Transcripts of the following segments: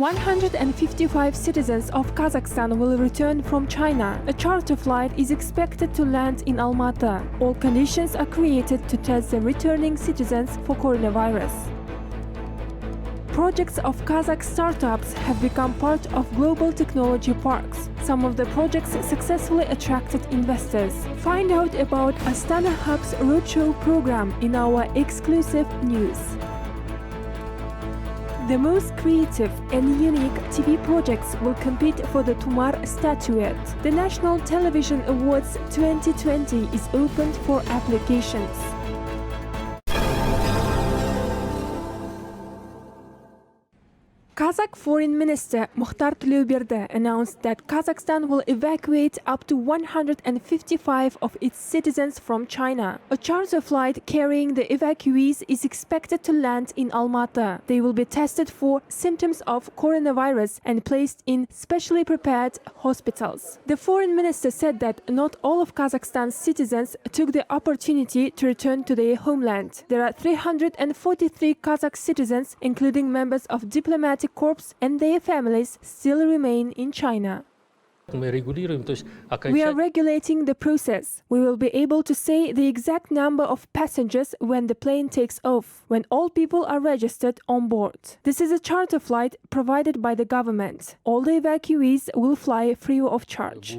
155 citizens of Kazakhstan will return from China. A charter flight is expected to land in Almaty. All conditions are created to test the returning citizens for coronavirus. Projects of Kazakh startups have become part of global technology parks. Some of the projects successfully attracted investors. Find out about Astana Hub's roadshow program in our exclusive news. The most creative and unique TV projects will compete for the Tumar statuette. The National Television Awards 2020 is opened for applications. Kazakh Foreign Minister Mukhtar Tileuberdi announced that Kazakhstan will evacuate up to 155 of its citizens from China. A charter flight carrying the evacuees is expected to land in Almaty. They will be tested for symptoms of coronavirus and placed in specially prepared hospitals. The foreign minister said that not all of Kazakhstan's citizens took the opportunity to return to their homeland. There are 343 Kazakh citizens, including members of diplomatic corps and their families, still remain in China. We are regulating the process. We will be able to say the exact number of passengers when the plane takes off, when all people are registered on board. This is a charter flight provided by the government. All the evacuees will fly free of charge.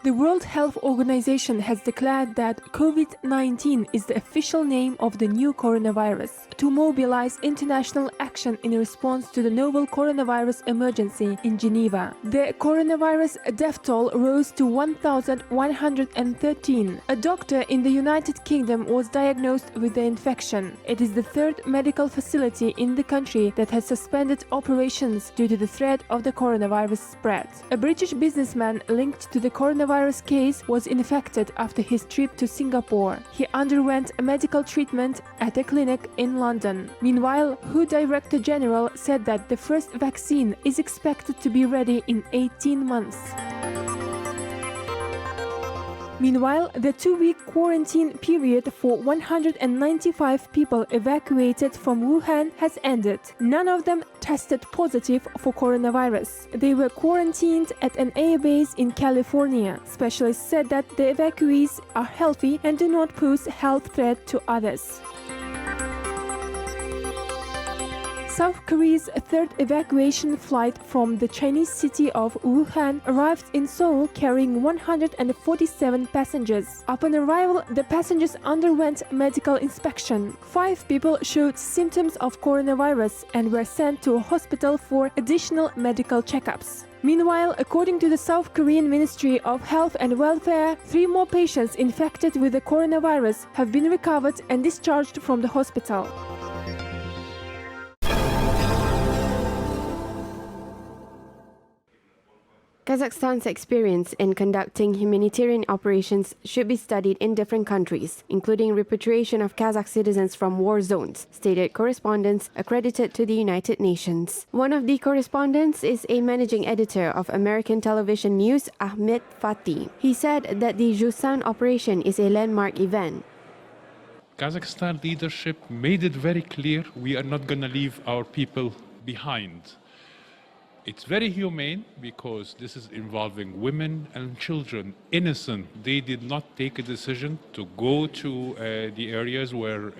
The World Health Organization has declared that COVID-19 is the official name of the new coronavirus to mobilize international action in response to the novel coronavirus emergency in Geneva. The coronavirus death toll rose to 1,113. A doctor in the United Kingdom was diagnosed with the infection. It is the third medical facility in the country that has suspended operations due to the threat of the coronavirus spread. A British businessman linked to the coronavirus case was infected after his trip to Singapore. He underwent medical treatment at a clinic in London. Meanwhile, WHO Director General said that the first vaccine is expected to be ready in 18 months. Meanwhile, the 2-week quarantine period for 195 people evacuated from Wuhan has ended. None of them tested positive for coronavirus. They were quarantined at an air base in California. Specialists said that the evacuees are healthy and do not pose health threat to others. South Korea's third evacuation flight from the Chinese city of Wuhan arrived in Seoul carrying 147 passengers. Upon arrival, the passengers underwent medical inspection. 5 people showed symptoms of coronavirus and were sent to a hospital for additional medical checkups. Meanwhile, according to the South Korean Ministry of Health and Welfare, 3 more patients infected with the coronavirus have been recovered and discharged from the hospital. Kazakhstan's experience in conducting humanitarian operations should be studied in different countries, including repatriation of Kazakh citizens from war zones, stated correspondents accredited to the United Nations. One of the correspondents is a managing editor of American television news, Ahmed Fatih. He said that the Jusan operation is a landmark event. Kazakhstan leadership made it very clear we are not going to leave our people behind. It's very humane because this is involving women and children, innocent. They did not take a decision to go to the areas where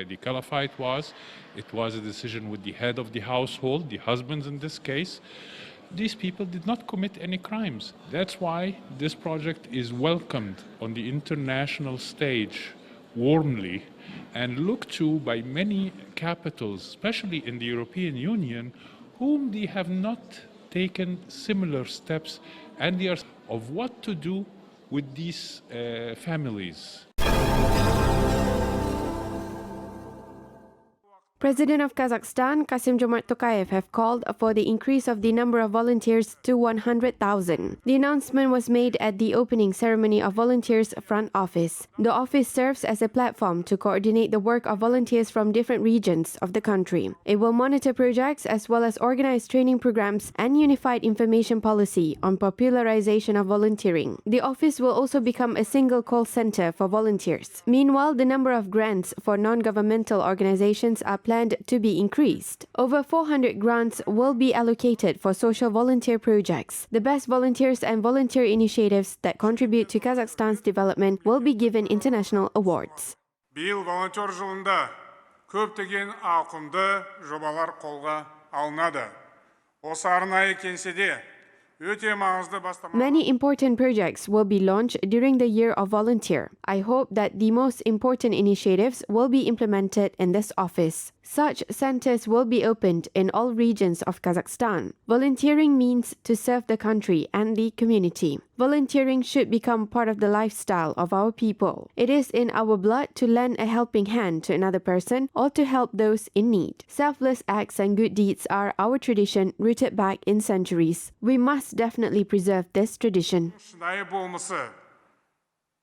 the caliphate was. It was a decision with the head of the household, the husbands in this case. These people did not commit any crimes. That's why this project is welcomed on the international stage warmly and looked to by many capitals, especially in the European Union, whom they have not taken similar steps, and they are of what to do with these families. President of Kazakhstan, Kassym-Jomart Tokayev, have called for the increase of the number of volunteers to 100,000. The announcement was made at the opening ceremony of Volunteers Front Office. The office serves as a platform to coordinate the work of volunteers from different regions of the country. It will monitor projects as well as organize training programs and unified information policy on popularization of volunteering. The office will also become a single call center for volunteers. Meanwhile, the number of grants for non-governmental organizations are planned to be increased. Over 400 grants will be allocated for social volunteer projects. The best volunteers and volunteer initiatives that contribute to Kazakhstan's development will be given international awards. Биыл волонтер жылында көптеген ауқымды жобалар қолға алынады. Осы арнайы кеңседе өте маңызды бастамалар. Many important projects will be launched during the year of volunteer. I hope that the most important initiatives will be implemented in this office. Such centers will be opened in all regions of Kazakhstan. Volunteering means to serve the country and the community. Volunteering should become part of the lifestyle of our people. It is in our blood to lend a helping hand to another person or to help those in need. Selfless acts and good deeds are our tradition rooted back in centuries. We must definitely preserve this tradition. Шынайы болмысы,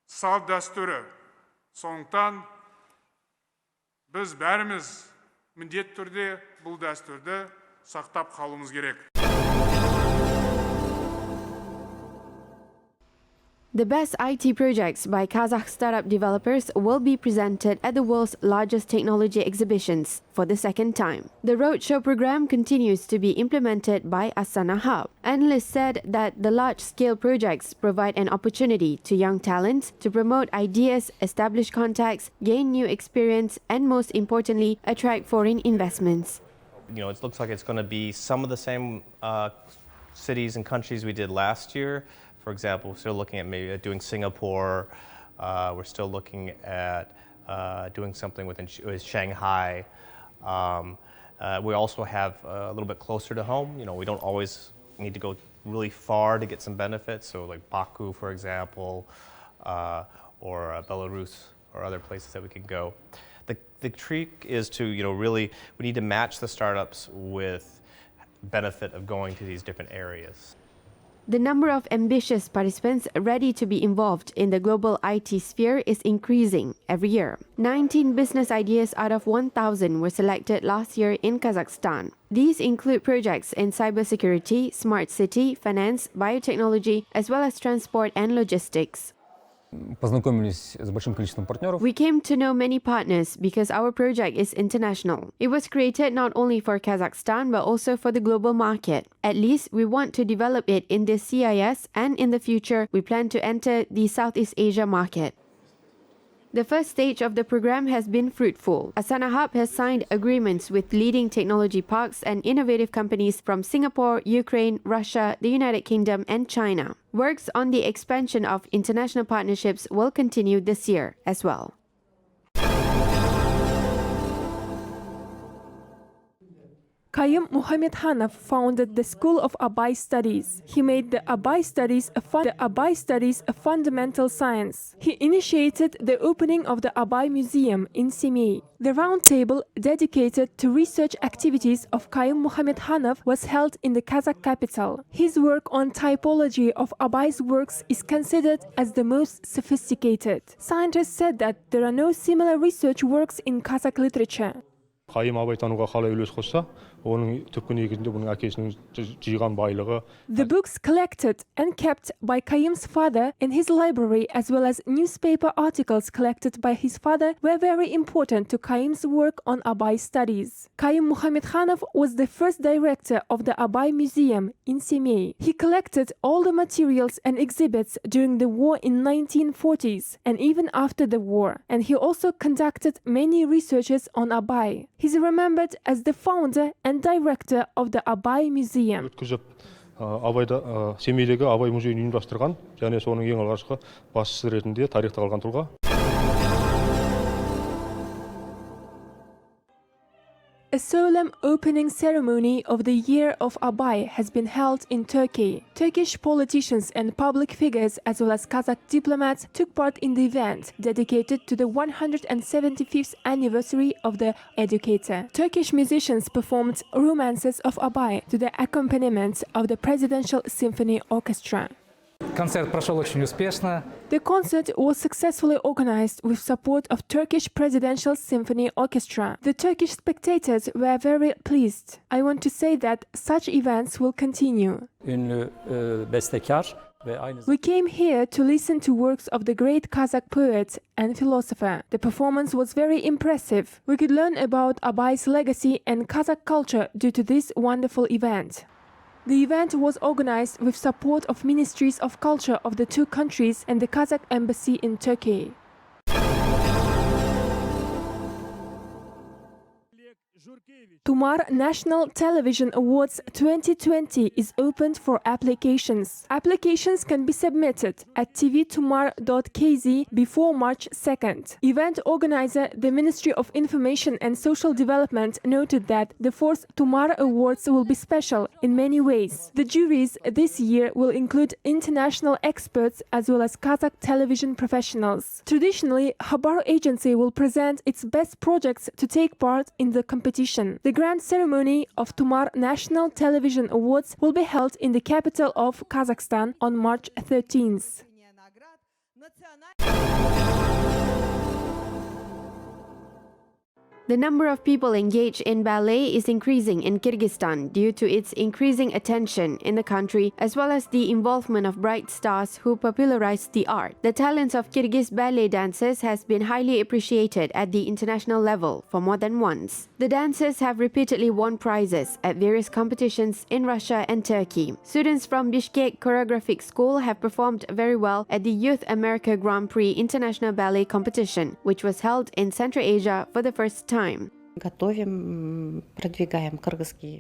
салт дәстүрі. Сондықтан біз бәріміз міндетті түрде бұл дәстүрді сақтап қалуымыз керек. The best IT projects by Kazakh startup developers will be presented at the world's largest technology exhibitions for the second time. The roadshow program continues to be implemented by Astana Hub. Analysts said that the large-scale projects provide an opportunity to young talents to promote ideas, establish contacts, gain new experience, and most importantly, attract foreign investments. You know, it looks like it's going to be some of the same cities and countries we did last year. For example, we're still looking at maybe doing Singapore. We're still looking at doing something with Shanghai. We also have a little bit closer to home. You know, we don't always need to go really far to get some benefits. So like Baku, for example, or Belarus or other places that we can go. The trick is to, you know, really, we need to match the startups with benefit of going to these different areas. The number of ambitious participants ready to be involved in the global IT sphere is increasing every year. 19 business ideas out of 1,000 were selected last year in Kazakhstan. These include projects in cybersecurity, smart city, finance, biotechnology, as well as transport and logistics. We came to know many partners because our project is international. It was created not only for Kazakhstan but also for the global market. At least we want to develop it in the CIS, and in the future we plan to enter the Southeast Asia market. The first stage of the program has been fruitful. Astana Hub has signed agreements with leading technology parks and innovative companies from Singapore, Ukraine, Russia, the United Kingdom, and China. Works on the expansion of international partnerships will continue this year as well. Kayyum Muhammadhanov founded the School of Abai Studies. He made the Abai Studies a fundamental science. He initiated the opening of the Abai Museum in Semey. The roundtable dedicated to research activities of Kayyum Muhammadhanov was held in the Kazakh capital. His work on typology of Abai's works is considered as the most sophisticated. Scientists said that there are no similar research works in Kazakh literature. Kayyum Абай тануға қалай үлес қосса, оның түпкі негізінде бұның әкесінің жиған байлығы. The books collected and kept by Kayyum's father in his library, as well as newspaper articles collected by his father, were very important to Kayyum's work on Abai studies. Kayyum Muhammadhanov was the first director of the Abai Museum in Semey. He collected all the materials and exhibits during the war in 1940s and even after the war, and he also conducted many researches on Abai. He's remembered as the founder and director of the Abai Museum. Абайда Семейдегі Абай музейін ұйымдастырған, және соның ең алғашқы басшысы ретінде тарихта қалған тұлға. A solemn opening ceremony of the Year of Abai has been held in Turkey. Turkish politicians and public figures as well as Kazakh diplomats took part in the event dedicated to the 175th anniversary of the educator. Turkish musicians performed romances of Abai to the accompaniment of the Presidential Symphony Orchestra. Концерт прошел очень успешно. The concert was successfully organized with support of Turkish Presidential Symphony Orchestra. The Turkish spectators were very pleased. I want to say that such events will continue. Ünlü bestekar ve aynı We came here to listen to works of the great Kazakh poet and philosopher. The performance was very impressive. We could learn about Abai's legacy and Kazakh culture due to this wonderful event. The event was organized with support of Ministries of Culture of the two countries and the Kazakh Embassy in Turkey. Tumar National Television Awards 2020 is opened for applications. Applications can be submitted at tvtumar.kz before March 2nd. Event organizer, the Ministry of Information and Social Development, noted that the fourth Tumar Awards will be special in many ways. The juries this year will include international experts as well as Kazakh television professionals. Traditionally, Habar Agency will present its best projects to take part in the competition. The grand ceremony of Tumar National Television Awards will be held in the capital of Kazakhstan on March 13th. The number of people engaged in ballet is increasing in Kyrgyzstan due to its increasing attention in the country as well as the involvement of bright stars who popularize the art. The talents of Kyrgyz ballet dancers has been highly appreciated at the international level for more than once. The dancers have repeatedly won prizes at various competitions in Russia and Turkey. Students from Bishkek Choreographic School have performed very well at the Youth America Grand Prix International Ballet Competition, which was held in Central Asia for the first time.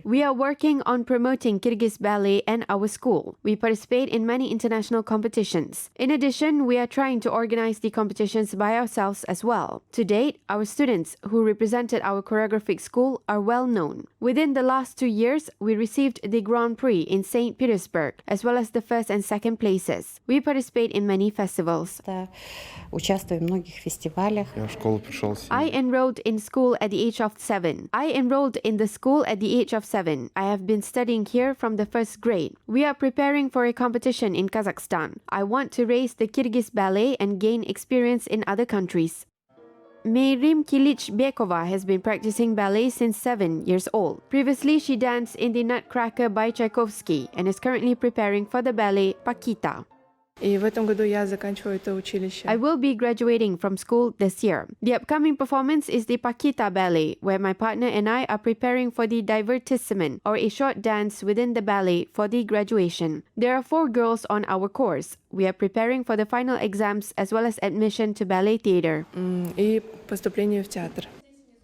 We are working on promoting Kyrgyz ballet and our school. We participate in many international competitions. In addition, we are trying to organize the competitions by ourselves as well. To date, our students who represented our choreographic school are well known. Within the last 2 years, we received the Grand Prix in St. Petersburg, as well as the first and second places. We participate in many festivals. I enrolled in school at the age of 7. I enrolled in the school at the age of 7. I have been studying here from the first grade. We are preparing for a competition in Kazakhstan. I want to raise the Kyrgyz ballet and gain experience in other countries. Meyrim Kilic-Bekova has been practicing ballet since 7 years old. Previously, she danced in the Nutcracker by Tchaikovsky and is currently preparing for the ballet Pakita. И в этом году я заканчиваю это училище. I will be graduating from school this year. The upcoming performance is the Pakita ballet, where my partner and I are preparing for the divertissement, or a short dance within the ballet, for the graduation. There are 4 girls on our course. We are preparing for the final exams as well as admission to ballet theater. И поступление в театр.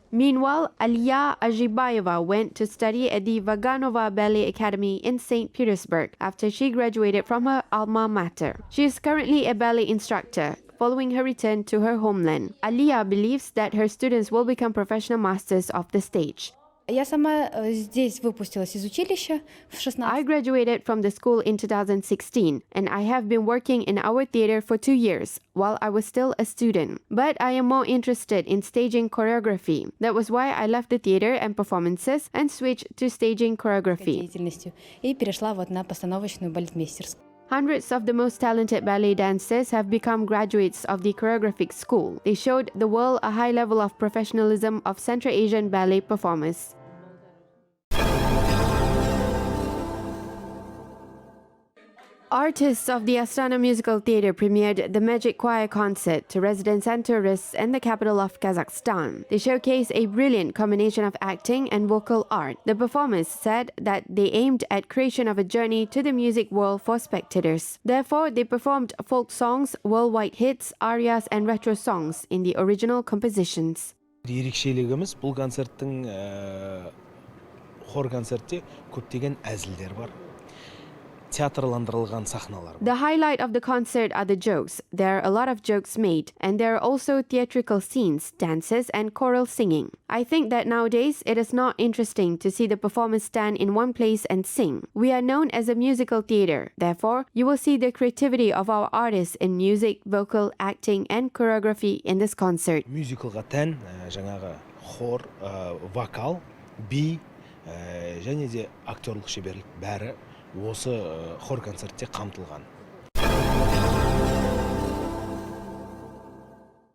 Meanwhile, Aliya Ajibayeva went to study at the Vaganova Ballet Academy in St. Petersburg after she graduated from her alma mater. She is currently a ballet instructor, following her return to her homeland. Aliya believes that her students will become professional masters of the stage. Я сама здесь выпустилась из училища в 16. I graduated from the school in 2016, and I have been working in our theater for 2 years while I was still a student. But I am more interested in staging choreography. That was why I left the theater and performances and switched to staging choreography. Деятельностью и перешла вот на постановочную балетмейстерскую. Hundreds of the most talented ballet dancers have become graduates of the choreographic school. They showed the world a high level of professionalism of Central Asian ballet performers. Artists of the Astana Musical Theatre premiered the Magic Choir concert to residents and tourists in the capital of Kazakhstan. They showcased a brilliant combination of acting and vocal art. The performers said that they aimed at creation of a journey to the music world for spectators. Therefore, they performed folk songs, worldwide hits, arias, and retro songs in the original compositions. Ерекшелігіміз бұл концерттің хор концертте көптеген әзілдер бар. театрландырылған сахналар. The highlight of the concert are the jokes. There are a lot of jokes made, and there are also theatrical scenes, dances, and choral singing. I think that nowadays it is not interesting to see the performers stand in one place and sing. We are known as a musical theater. Therefore, you will see the creativity of our artists in music, vocal, acting, and choreography in this concert. Мюзиклға тән жаңағы хор, вокал, би және де актерлық шеберлік бәрі осы хор концертте қамтылған.